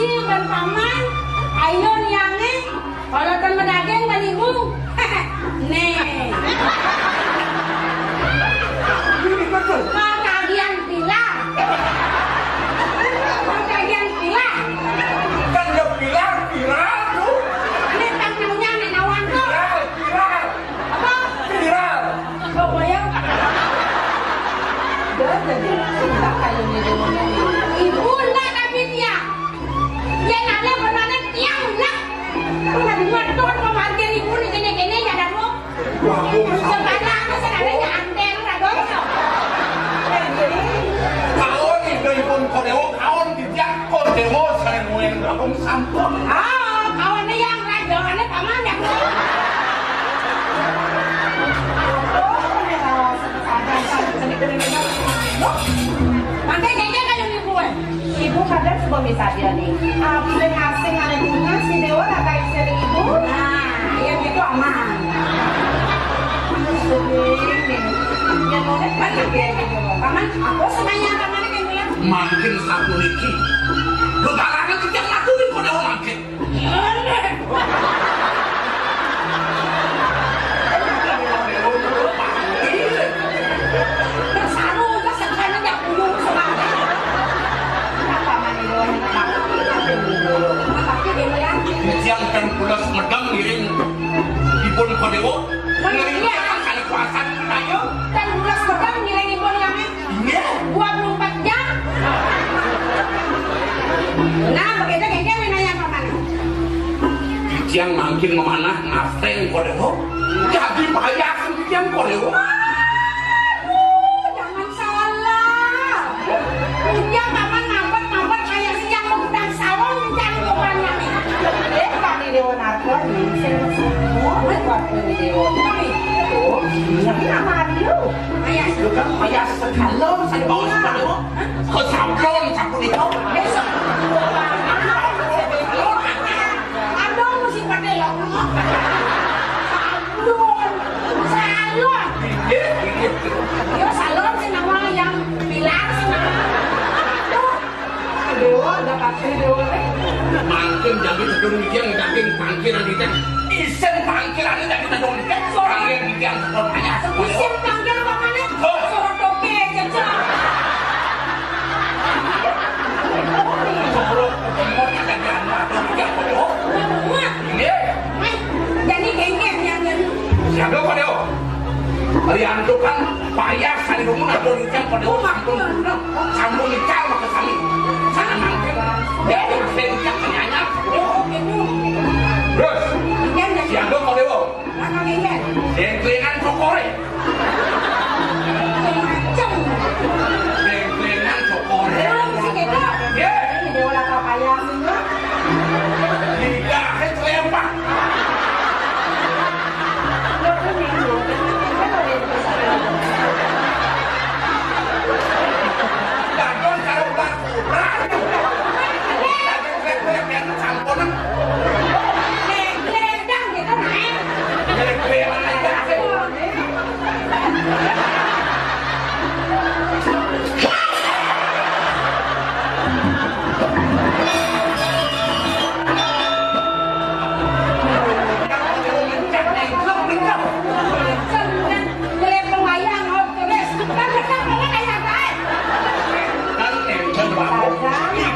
sih ban paman. Ayo niange. Kalau temen daging balihu. Nih. Mau kalian bilang. Mau kalian bilang. Kan dia bilang viral tuh. Ini kan namanya nek nawan tuh. Viral. Apa? Viral. Oh, bayang. Jadi tak kayu ni dia. Ibu nak tapi dia. Dia nak benar tiang nak. Kau nak buat tuan pemarkir ibu ni kene-kene ya dah tu. Sekarang sebenarnya anten dah tu. Kaon itu pun kodeo kaon dijak kodeo sering muen kampung sampun. Ah, kawan ni yang raja ni paman dah tu. Mantai kayaknya kayu ibu eh. Ibu kadang sebelum misalnya nih, aplik asing ada bunga si Dewa lah kayak sering ibu. Nah, yang itu aman. Yang mau nih banyak ya gitu. Paman, aku senangnya paman kayak bilang. Makin satu lagi. Lu garangan kita lakuin kodeo makin. Tersaru juga sekarang nak bunuh semua. Kenapa mani Dewa yang tak Tapi dia bilang, Yang kan pulas medang ngiring ibun kodeo. Ngiring kali kuasa kayu. dan bulas pedang nilai ibu yang Iya. 24 jam. Nah, begitu kayaknya wilayah paman. Yang makin memanah nafeng kodeo. Jadi bahaya yang kodeo. Jangan salah. Dia paman nampak kayak siang mengundang sawon mencari korbannya. mani Dewa narko nih, semua buat mani Dewa. Oh, tapi nama dia. Kayak Lu kan bahaya sekali saya bawa kodeo. Ke sablon sablon itu. besok. Aduh, mesti pada ya Allah. Salon. Yo salon sih nama yang bilang sih nama. Dewa ada pasti Dewa nih. Makin jadi sedemikian daging pangkilan kita. Isen pangkilan ini jadi sedemikian. Seorang yang bikin sekolahnya. Musim panggil apa mana? Suruh toke jejak. Sebelum ketemu kita jangan bikin kodeo. Muat. Ini Mai, jadi genggen yang jadi. siapa kodeo? Kalian itu kan payah sari rumah atau bikin kodeo sambung. Sambung nikah sama kesami. Sana makin. Jadi sejak penyanyi. Terus Genggen jadi. siapa kodeo? Mana genggen? Dengklingan cokore. Macam. Dengklingan cokore. Belum sih kita. Ye, Ini Dewa lah kapaya sih. tidak selempah. Lo kan minggu, kan ada yang bisa. Dadon kalau udah kurang. Dengklingan campuran. Geledang kita naik. Dengklingan aja. Sebenarnya geledang wayang oh tulis. Kan kita pengen kayak apa? Kan enten bapak.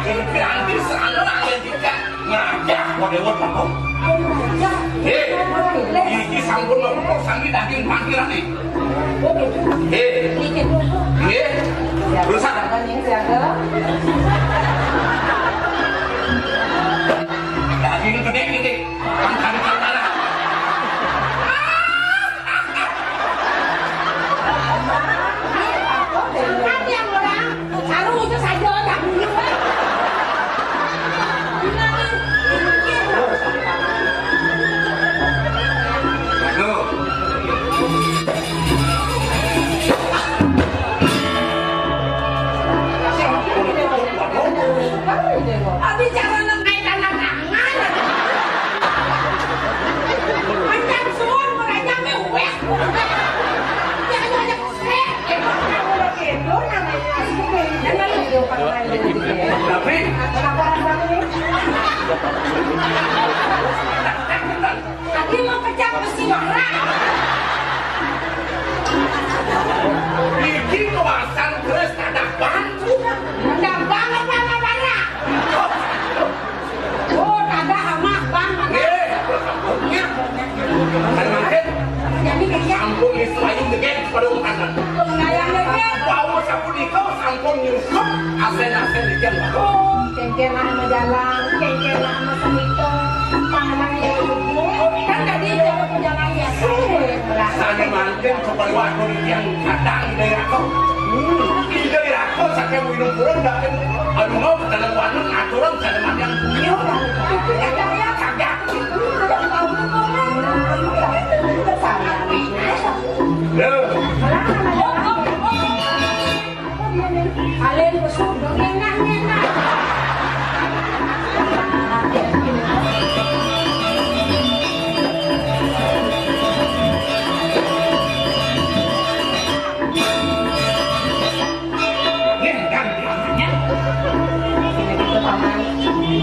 Ini nanti selalu ada tiga. Ngajak kodeo bapak. Iki sampun lho sami daging panggilan nih. Dikit dulu. Rusak. Kan yang siaga. Daging gede gede. Kan kantara. Kan yang orang saru itu saja tak bunyi. Loh. Habis jangan nengkai tanda tangan. Macam suun mereka mewek. Jangan banyak sek. Itu namanya asli. Jangan lu pakai Tapi Kenapa rasanya nih? Lagi mau pecah besi marah. Iki kawasan terus ada bantu. Ada banget sama marah. Oh, ada amak banget. Kan makin Jadi kayak sampun Ismail degen pada umasan. pengayang lagi. Bawa sampun ikau sampun nyusup asen-asen di jalan. Oh, cengkelan sama jalan, cengkelan sama semito, panganannya kan tadi jalan jalan biasa. Sana makin seperti waktu yang kadang di daerah kau. Di daerah kau sakit minum kurang dah. Aduh mau dalam warung aturan sana makan punya. Katanya kagak. Tahu kalian bersudah nengah-nengah.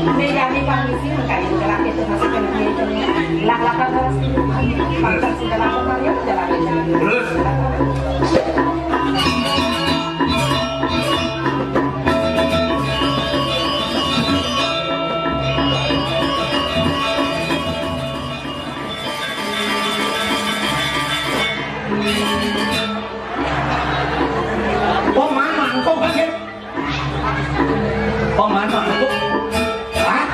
Ini jadi permisi makanya jalan itu masih kena itu lak-lakan harus bangsa sudah lakukan ya jalan Terus Paman mangkok kan ya? Paman mangkok. Hah?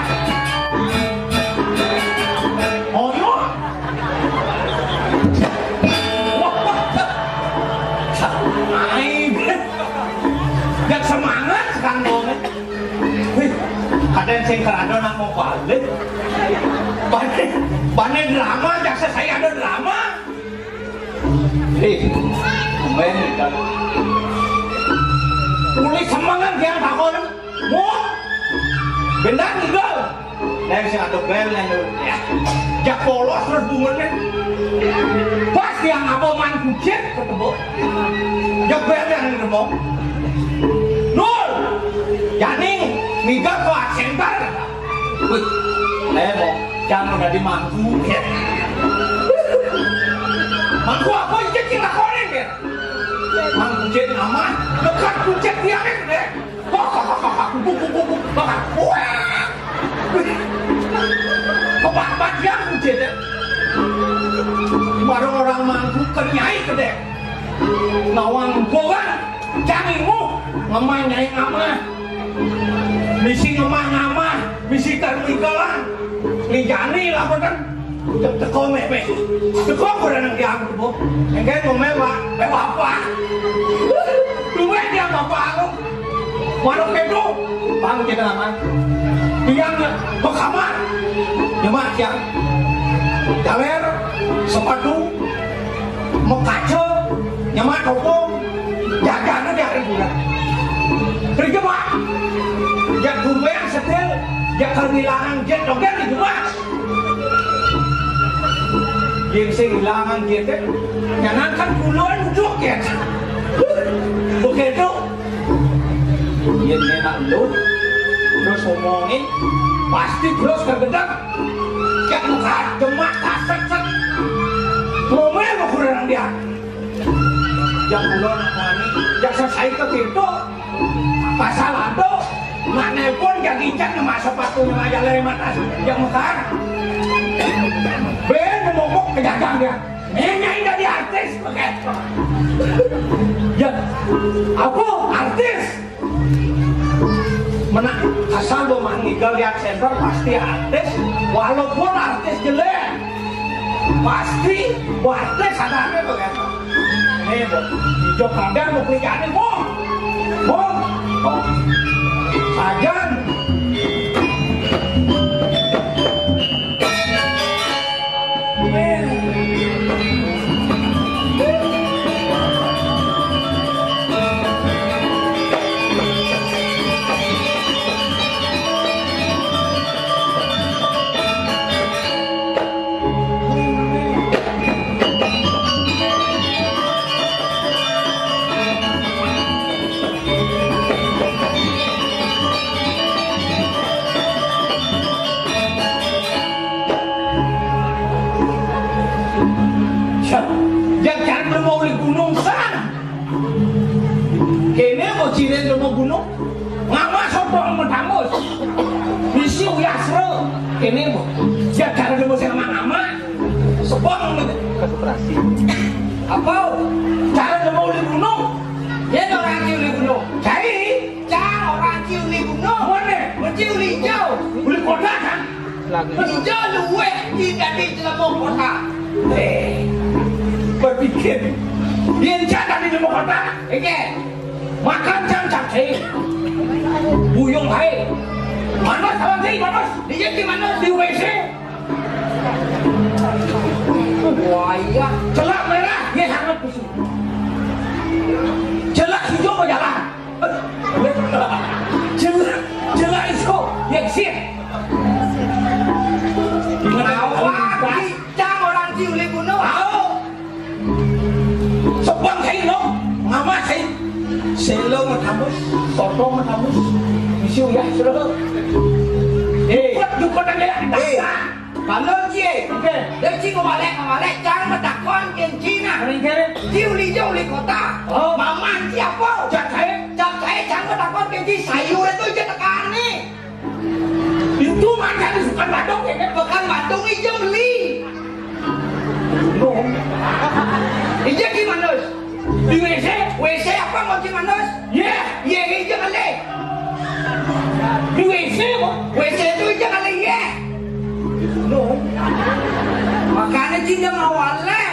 Oh iya? Wah, jak semangat sekarang dong. Wih, kadang sing kerana nak mau balik. Bane drama, jak saya ada drama. Main kan. Mulai semangat dia takon. Mau benar tinggal. Dari sing ada bel ya. Jak polos terus bungelnya. Pas yang apa man kucing ketemu. Jak bel yang ketemu. Nol. Yani minggat ke center. Wih. Mau jangan udah dimangku ya. Mangku apa aja kita konen ya. Mangku jadi aman. Dekat kucing dia kan deh. Kepak-kepak yang kucing deh. Baru orang mangku kenyai ke deh. Nawang gogan. Jangimu. Ngemai nyai ngamah. Misi ngemah-ngamah. Misi termikalan. Lijani lah bener. Teko mepe. Teko bener yang dianggur bu. Yang kayak mau mewah. Mewah apa? Duit dia bapak aku. Warung itu. Bang kita aman. Biangnya ke kamar. Nyemak yang. Jaler. Sepatu. Mau kaca. Nyemak topong. Jaganya dia ribuan. Terjemah. Jak duit setel. Jak kehilangan jet doger dijual. Yang saya hilangan jet nyanangkan puluhan joget. Begitu. Yang enak lu. Terus ngomongin pasti terus tergedak. Jak muka demak kaset-set. Ngomel mau kurang dia. Jak bulan ini. Jak selesai ke pintu. Pasal ada. Nak nelpon gak gincang nama sepatunya aja lemat yang mekar. Ben ngomong ke dagang dia. Nyanyi dari artis begitu. Ya, apa artis? Menak asal lo meninggal lihat center pasti artis. Walaupun artis jelek, pasti artis sadarnya begitu. Nih bu, hijau kadang mau peliharaan bu. Sajan. Apa? Cara nemu di gunung? Dia orang ciuli gunung. Cari? Jangan orang ciuli gunung. Mana? Ciuli hijau. Uli kota kan? Hijau luwe tidak di dalam kota. Berpikir. Yang cara di dalam kota? Oke. Makan jam capcay. Buyung hai. Manos sama sih, manos. Dia di mana? Di WC. Wah iya. Celak merah, dia sangat busuk. Celak hijau mau jalan. Celak hijau, yang sih. Awak jangan orang ciuli gunung. Tahu? Sebang saya lo, ngama saya. Selo matambus, soto matambus. Misiu ya, sudah. Jukot aja. Balon cie. Oke. Dia cing ngomalek jangan mentakon yang Cina. Ciuli hijau di kota. Oh. Maman siapa? Jak saya. Jangan mentakon yang Cina. Sayur itu aja tekan nih. Itu mana disukan Bandung ya kan? Bukan Bandung hijau beli. Hijau gimana? Di WC? WC apa mau gimana? Ya. Iya hijau kali. Di WC kok? WC itu hijau kali ya. Makanya Cina ngawale.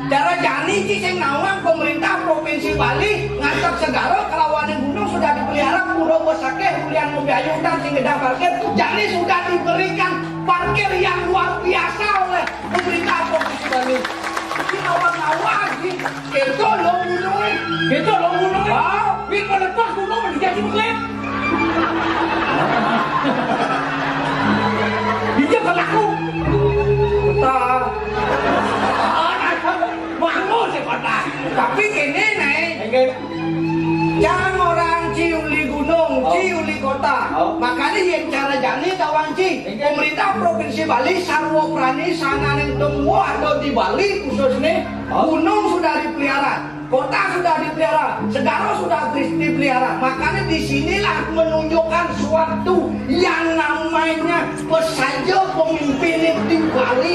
Cara jani Cina nawang pemerintah provinsi Bali ngantar segala kelawanan gunung sudah dipelihara pura besake kuliah mobil ayudan singedang parkir. Jani sudah diberikan parkir yang luar biasa oleh pemerintah provinsi Bali. Cina nawang itu lo gunung. Gitu lo gunung. Wih melepas gunung dijadi mengklaim. Dia pelaku. Betul. Mangu sih kota. Tapi gini nih, jangan orang ciuli gunung, ciuli kota. Makanya yang cara jani tawang ci. Pemerintah provinsi Bali sarwo prani sanganing semua atau di Bali khususnya gunung sudah dipelihara, kota sudah dipelihara, segala sudah dipelihara. Makanya disinilah menunjukkan suatu yang namanya pesaja pemimpin di Bali.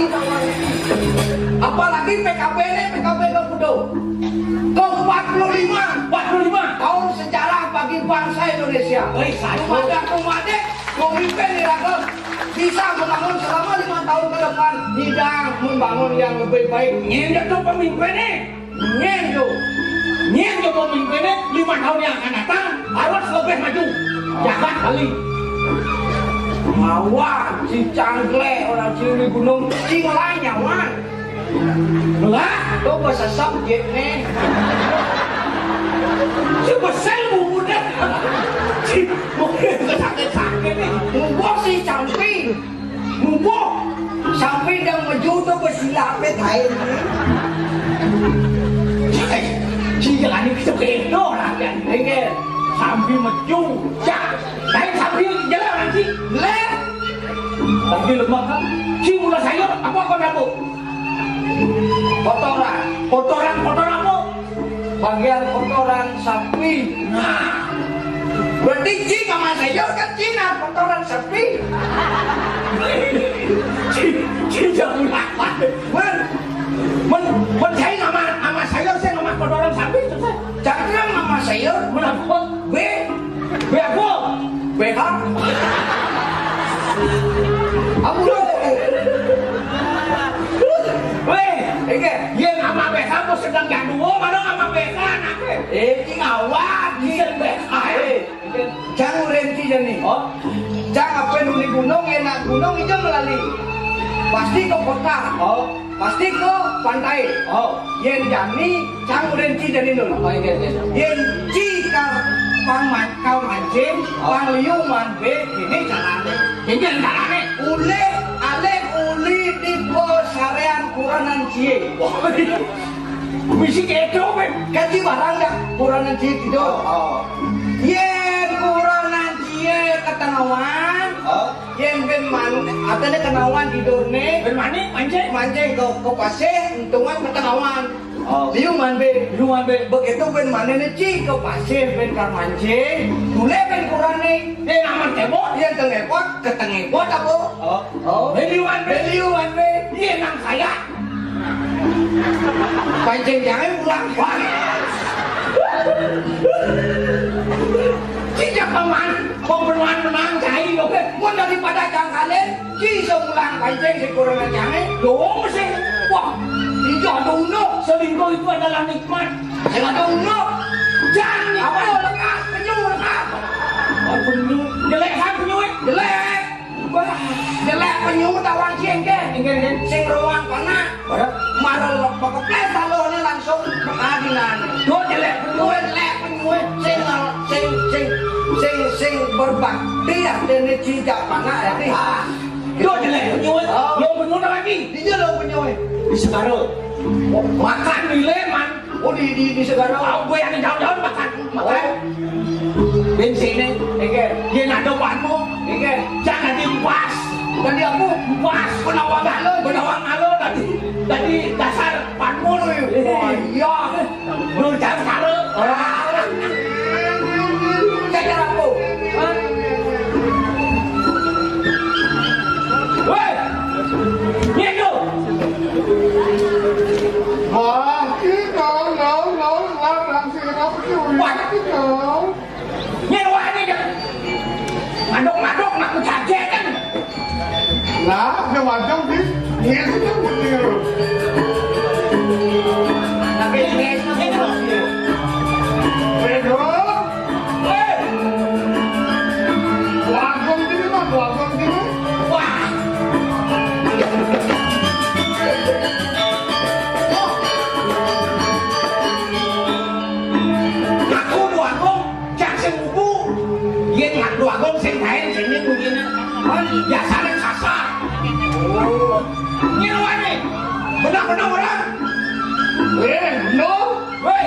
Apalagi PKB ini PKB ke-45 tahun sejarah bagi bangsa Indonesia. Kumadek pemimpin Irakot bisa membangun selama 5 tahun ke depan bidang membangun yang lebih baik. Nyenjo pemimpinnya. Nyenjo pemimpinnya 5 tahun yang akan datang harus lebih maju. Jangan kali. Mawa si canggle orang ciuli gunung cinglah nyaman. Lah, Tuh bahasa subjek nih. si besar muda. Si mungkin sakit-sakit nih. Ngumpul si campi. Ngumpul. Sampai dan maju tuh bersilapet air nih. Si jalan ini sepedo lah kan. Dengar. Sambil maju. Jak. Lain sambil jalan nanti. Leh. Lagi lemah kan. Si mula sayur apa kau dapat? Kotoran Kotoran apa? bagian kotoran sapi. Nah. Berarti cing sama sayur kan Cina kotoran sapi. Si jangan lakukan. Men saya nama sayur saya nama kotoran sapi selesai. Cakram sama sayur. Kenapa? B Apa? BH. Abu dulu. Weh, Oke. dia nama BK aku sedang jadul. Mana nama BK anaknya? Cing awak. Dia BK. Jangan renti jani. Oh, Jangan apa nuli gunung enak gunung itu melalui. Pasti ke kota. oh, Pasti ke pantai. oh. Yen jani jangan renti jani dulu. Oh, iya. Yen jika kau mancing, pang liu man be ini caranya. Ini caranya. Ule ale uli di posarean kuranan cie. Misi kedo, men. Ganti barang dah kuranan cie itu. Yen kuranan cie ketenawan. Yen ben man atene kenawan tidurne. Bermani, mancing. Mancing ke pasir, untungan ketenawan. Liu man be. Luan be. Begitu ben manene ci ke pasir ben kar mancing, dule ben kurane. Dia nama tembok. Dia tengepot ke tengepot apa? Oh. Beliuan be. Beliuan be. Dia nang saya. pancing jangan pulang balik. Tidak paman, pembenuhan menang cai oke. Mau daripada jangkalen, kisah pulang pancing si kurang jangan. Dong sih, wah, Itu ada unuk. selingkuh itu adalah nikmat. Saya ada unuk. Jangan Apa apa? yang lengkap? Penyu lengkap. Oh, penyu, jelek kan penyu? Jelek. Wah, Jelek penyu tawang ciengke. enggak. Sing ruang panak. Marel pekeples talone langsung kekaginan. Tuh jelek penyu. Jelek penyu sing berbakti dene cicak panak ya. Tuh jelek penyu. Lo penyu lagi. Dia lo penyu. Di Segarut. Makan di Leman. Oh di segala. Tahu gue yang jauh-jauh makan. Bensinnya, dia nado panmu, jangan diupas. Dan dia aku Pas benawang alo tadi dasar panmu lu. oh iya. Nur jam karo. Saya aku. Woi. Nyendu. Nyendu ini dia. Madok nak mencajet kan. Lah, cái hoạt động đi, nghe rất là một điều. Tapi ini Pedro, Woi. hoạt động đi mà hoạt động đi. Wah. Aku dua gong, jak sing ubu. Yen hak dua gong sing kae sing ning mungkin. Biasane kasar. Ngene wae. Benar. No, Woi,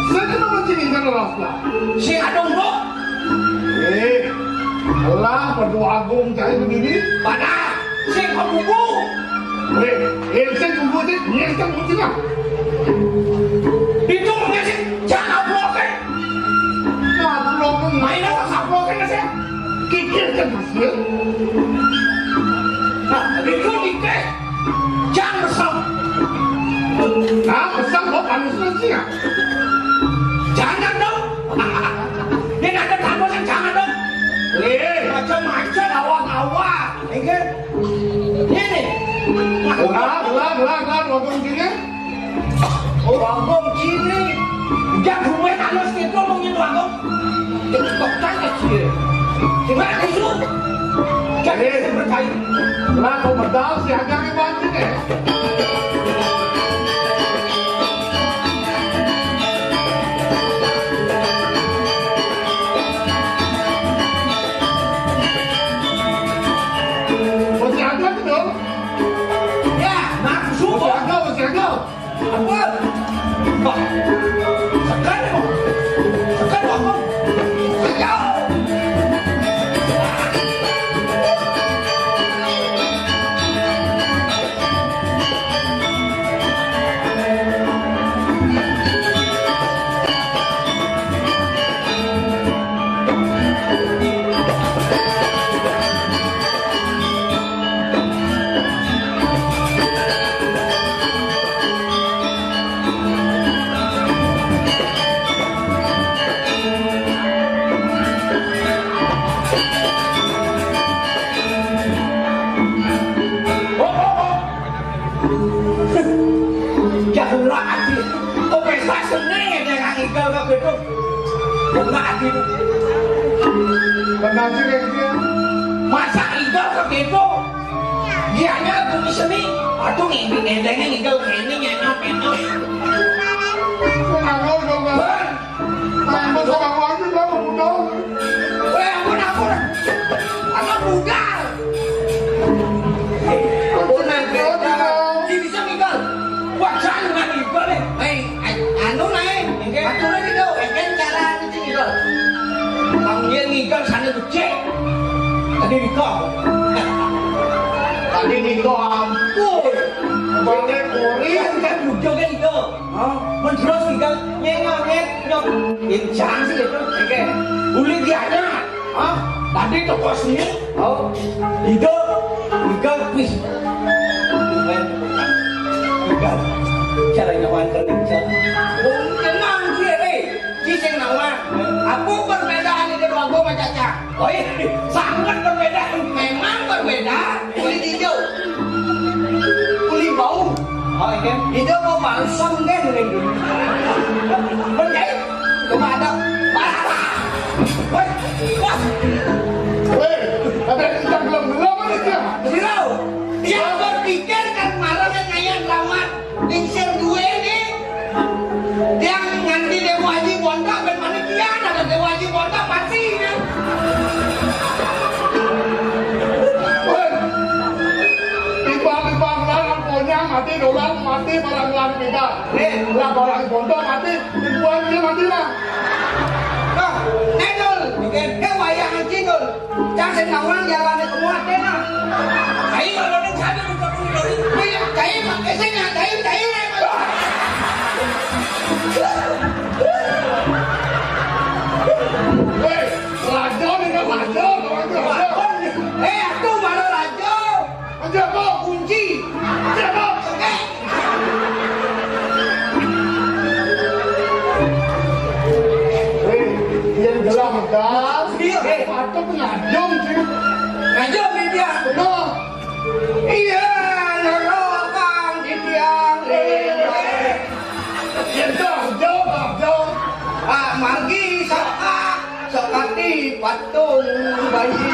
saya kan masih ingin rasa. sing adong kok. Allah berdua agung cari begini. Pada sing ubu. Saya tunggu deh, ini saya mungkin lah. Itu ngene jangan blokin. Nah, belum Main apa blokin sih? kikir kan masih. Itu dikit. Jangan besar. Nah, pesan lo panas lagi ya. Jangan dong. Ini ada tamu yang jangan dong. Macam-macam awak-awak. Ingat? Ini. Gelar, ngomong gini. Wangkong cini. Jangan gue halus itu ngomongin waktu. Kok tanya sih. Gimana itu? Jangan berkait. Gelar kau berdal sih agak dibantu deh. Masih ada tu dong. Ya, nak subuh. Masih ada. Apa? Pak. Sekarang. Sekarang apa? Ya. Jangan hati. Oh pesta seni jangan ikal ke gedung. Jangan hati. Benar sih dia. Masa ikal ke gedung? Dianya ke bumi seni. Aduh ngedengnya ikal ini nyanyi. Senang dong kan. Ben. Tambah sama lagi dong udah. Weh ampun. Anak muda. Ampunan kita. Dia bisa ikal. Wah jangan ikal deh. Anu naik. Aturan itu. Kan cara itu gitu. Panggil ikal sana gede. Tadi ikal. Tadi nih kau ampun. Balik kori. Kan bujo kan itu. Men terus ikal nyengok. Jangan sih itu. Uli dianya. Tadi toko sini. Itu ikal bis. Apa perbedaan ini dua agama Caca? Oh iya, sangat berbeda. Memang berbeda. Kulit hijau, kulit bau. Oh iya. Hijau mau balsam kan? Menjahit kepada Woi, wah, Weh, ada yang belum ada dia. Sirau, yang berpikir kan marah kan ngayang lawan Lingsir dua ini yang nganti Dewa Haji Bonda ben manikian ada Dewa Haji Bonda pasti kan. Weh, tiba-tiba larang punya mati dolang mati barang kita. Lah barang bondo mati, dibuang dia mati lah. Noh, Nedul, wayang cingul, jangan senawang jalan ke muat dena. ayo kalau nih kami bukan dulu. Cai pakai sini, cai. Weh, raja ni kan raja, orang tu raja. Aku baru raja, Raja kau, kunci, raja kau. oke. Weh, yang gelam dah. Iya, Patut ngajung sih. raja media. Benar. Iya, nolong di tiang lele. Yang raja, raja. Margi sekati patung bayi.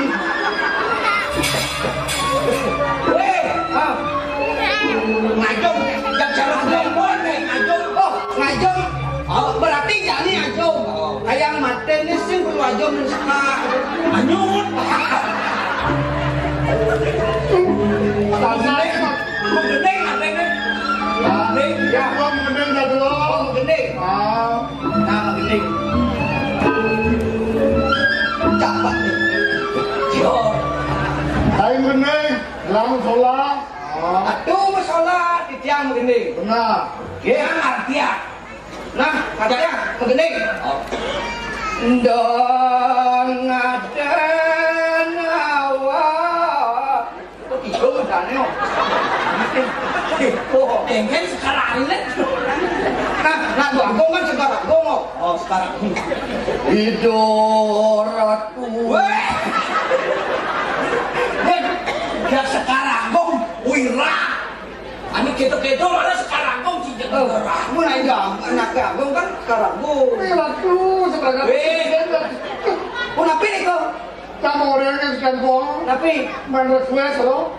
Ngajong, Yang cara perempuan nih, ngajung. oh ngajong, berarti jadi ngajong. Kayak mati nih sih perlu ngajong nih sekarang. Anyut. Tanah. Mau gede apa ini? Ya, kau mending dah dulu. Oh gede, nama gede. Capat nih. Cior. Hai mending, lam sholat. Aduh sholat di tiang begini. Benar. Ya, Artia. nah katanya begini. Dan ada nawa. Kok tiga bedanya? Oh, Pengen sekarang ini. nah gua kan sekarang gua. Oh sekarang. Idoratu. Ya sekarang gong. Wira. Ani gitu-gitu malah sekarang gong sih jadi gerah. Mulai anak gabung kan sekarang gua. Ini waktu sebagai Pun apa nih kau? kamu orang yang sedang bohong, Tapi, main request lo,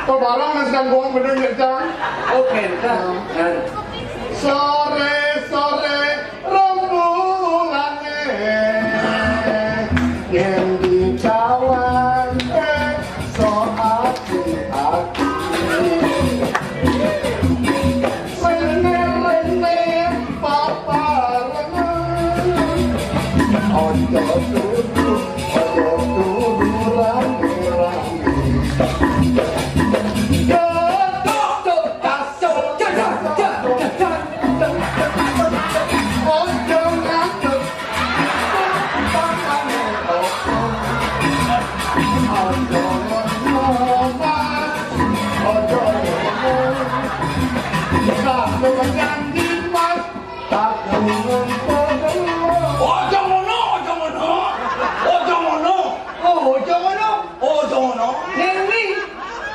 kau barang yang sedang bohong bener ngerjang. oke, dah. Sore sore rembulan yang di cawan so hati hati bener papa ojo tuduh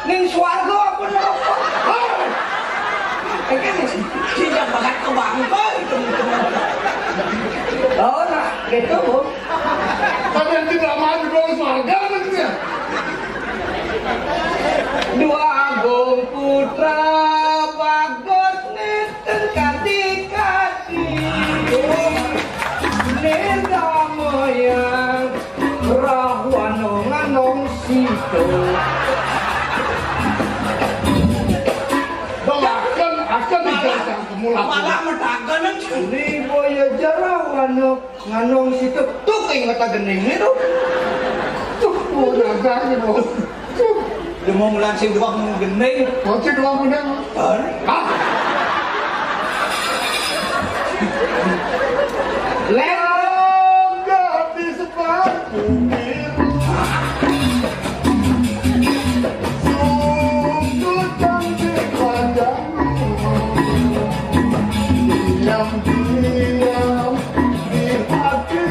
Ning swarga apa neraka? Tidak bakat kebangga itu. Oh, nah, gitu, Bu. tapi yang tidak maju dong surga maksudnya. Dua agung putra bagus neten kati-kati nenda moyang rawana nganong situ akan dijadikan kemulakan. Malah mendagang ini boya jarawana nganong situ tuh ingat gening itu Udah jangan bos. dia mau ngelangsing doang mau gede. Kau cek dua menit. Lengkap di sepatu biru. Sungguh cantik wajahmu. Diam-diam di hati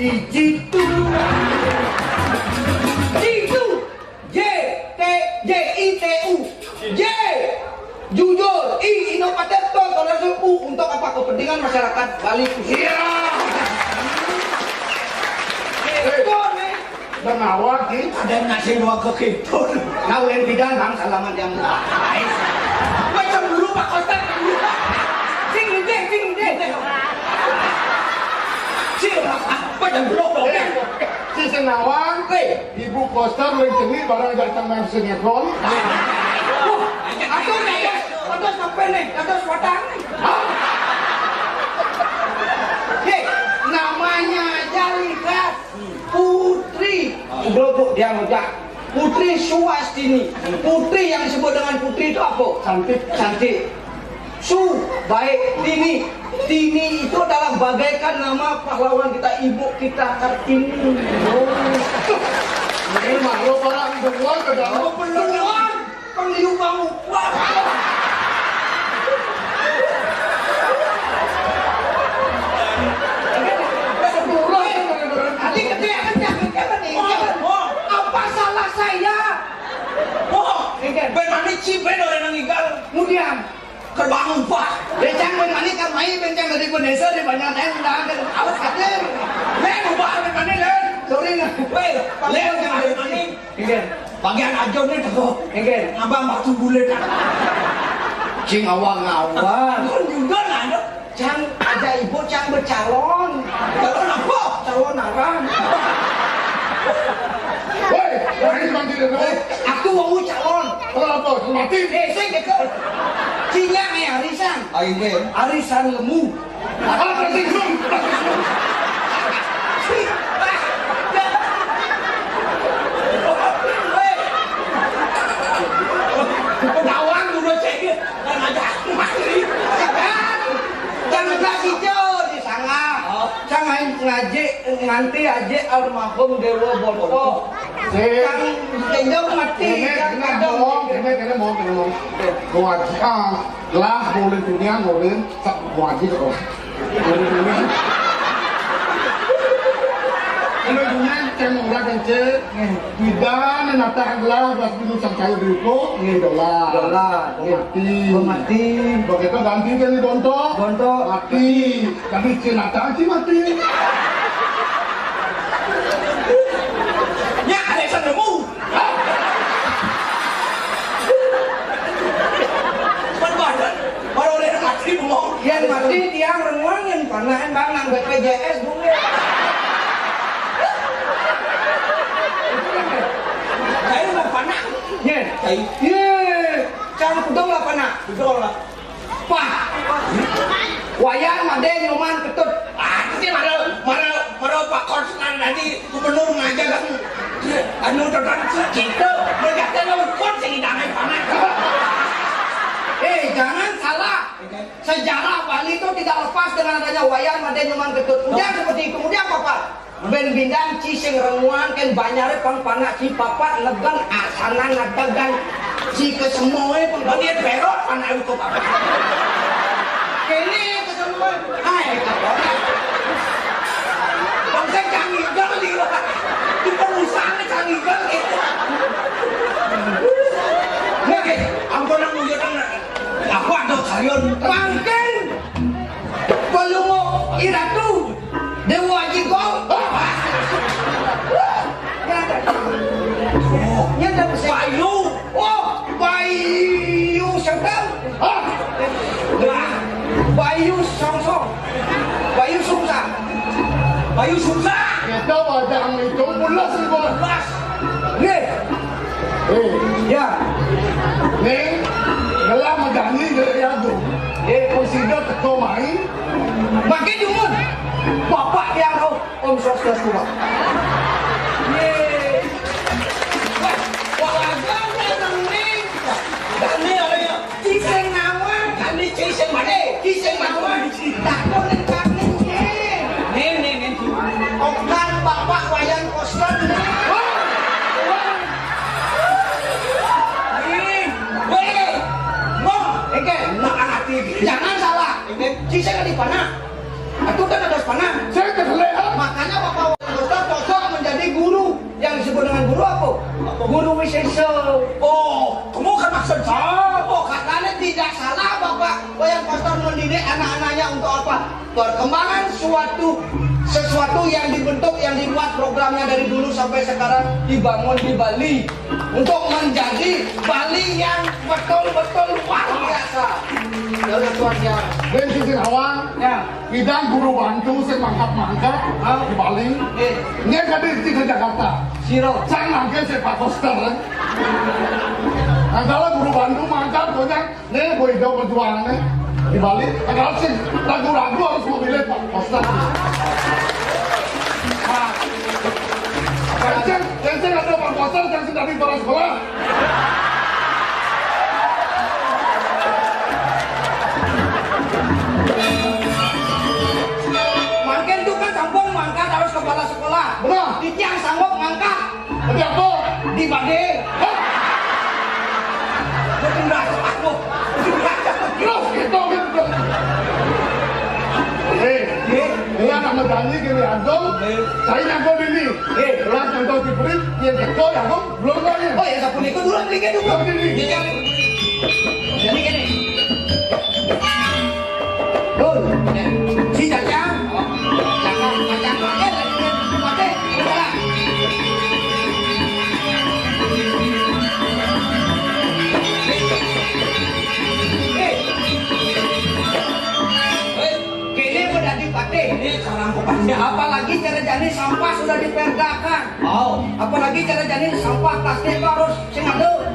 Jitu. Jitu. J-I-T-U. J. Jujur. I. Inovatif. Toleransi. U. Untuk apa? Kepentingan masyarakat Bali. Iya. Bernawak ki. Ada yang ngasih dua ke kita. Kawin bidan bang, salaman yang lain. Macam dulu Pak Koster. Sing deh. Macam dulu dong. Si Senawang, Ibu Koster lagi cengi barang datang main sinetron. Atas sampai nih, atas watang. Hei, namanya Jalika Putri. Bro, dia ngejak. Putri Suwastini. Putri yang disebut dengan putri itu apa? Cantik. Su, baik. Tini itu adalah bagaikan nama pahlawan kita, ibu kita Kartini. Ini malu barang dua ke dalam. Peluang pengliu kamu. Adik kencang nih. Apa salah saya? Benani cipen orang meninggal. Kemudian Kerbangun Pak. bencang benani kan main bencang dari Indonesia di banyak yang undangan kan awas hadir. Len ubah benani len. Sorry nggak? Weh, len yang benani. Ingin Bagian aja nih tuh. ingin Abang waktu bulan kan. cing awang. Kan juga lah. Cang ada ibu cang bercalon. Calon apa? Calon arang. Woi, ini mandi dulu. Aku mau calon. Kalau apa? Mati. Saya dekat. Cinya arisan. Ayo. Arisan lemu. Apa berarti belum? Penawang dulu cek. Dan ada mati. Jangan lagi jauh di sana. Jangan ngaji nganti aja almarhum Dewa Bondo. Jangan tinggal mati. Kena mau. Gua lah boleh dunia boleh tak gua aja kok. Boleh dunia. Boleh dunia cuma orang kecil. Tidak nata gelah belas minum sampai beriko. Dolar. Mati. Begitu ganti kan di bontok. Mati. Tapi cinata sih mati. Ya ada yang nemu. Baru ada mati mau. Yang mati tiang renguang yang panahan bang nang BPJS bunga. Saya mau panah. Ye, jangan kudung lah panah. Betul lah. Pak, wayang made nyoman ketut. Ini mana Pak Konstan nanti gubernur ngajak kan. Anu terang kita berkata lo konsen dengan panah. Jangan salah. Sejarah Bali itu tidak lepas dengan adanya wayang made nyoman ketut. Kemudian seperti itu, kemudian apa? Ben bindang cising renguan kan banyare pang panak ci papat negan asana nadagan ci kesemoe pang Dia berot panah itu Pak. kene kesemoe. Hai kapolnya. Bangsa canggih kali lah. Di perusahaan canggih kali. Oke, ampun aku jangan. Aku ada kalian. Pangken Palungo Iratu Dewa Jigong. Nyata Bayu. Bayu Sedang. Bayu Songsong. Bayu Sungsa. Bayu susah. Kita wajah itu pulas sih bos. Las. Nih, ya. Nih, gelah medani dari adu. Consider teko main. Makin jumun. Bapak yang tahu Om Swastiastu. Yeay. Walaupun neng. Kami orangnya. Ciseng nawa. Kami ciseng mana? Ciseng nawa. Tak boleh kami. Nen. Oktan bapak wayang kostan. Weh. Mau. Nak hati. Jangan salah. Ciseng di panah. Itu kan ada panah. Saya keselek. Makanya Bapak Wali Kota cocok menjadi guru. Yang disebut dengan guru apa? Guru wisesa. Oh, kamu kan maksud saya. Oh, katanya tidak salah Bapak Wayan Koster mendidik anak-anaknya untuk apa? Perkembangan sesuatu yang dibentuk, yang dibuat programnya dari dulu sampai sekarang dibangun di Bali untuk menjadi Bali yang betul-betul luar biasa. Dari Tuhan yang Dan sisi awal, ya, kita guru bantu saya mangkat-mangkat di Bali. Dia kadir di Jakarta. Siro. Saya mangkat saya Pak Koster. Nah, kalau guru bantu mangkat, banyak nih gue hidup perjuangan nih di Bali. Kalau sih ragu-ragu harus memilih Pak Koster. Kenceng ada Pak Koster, kenceng dari para sekolah. Mungkin itu kan sambung mangkat harus kepala sekolah. Benar. Di tiang sanggup ngangkat Tapi apa? di bade. Betul dah aku. Terus gitu gitu. Dia nama janji kini antum, saya nyangkut ini. Belas nyangkut di perit, dia jatuh nyangkut belum lagi. Oh ya sapun itu dulu beli dulu. Belum ini. Jadi gini. Dul, si Jajang. Jangan macam pakai pakai. Udah. Kini udah dipakai. Ini sekarang kupasnya. Apalagi cara jani sampah sudah diperdakan. Oh, Apalagi cara jani sampah plastik itu harus sing ada.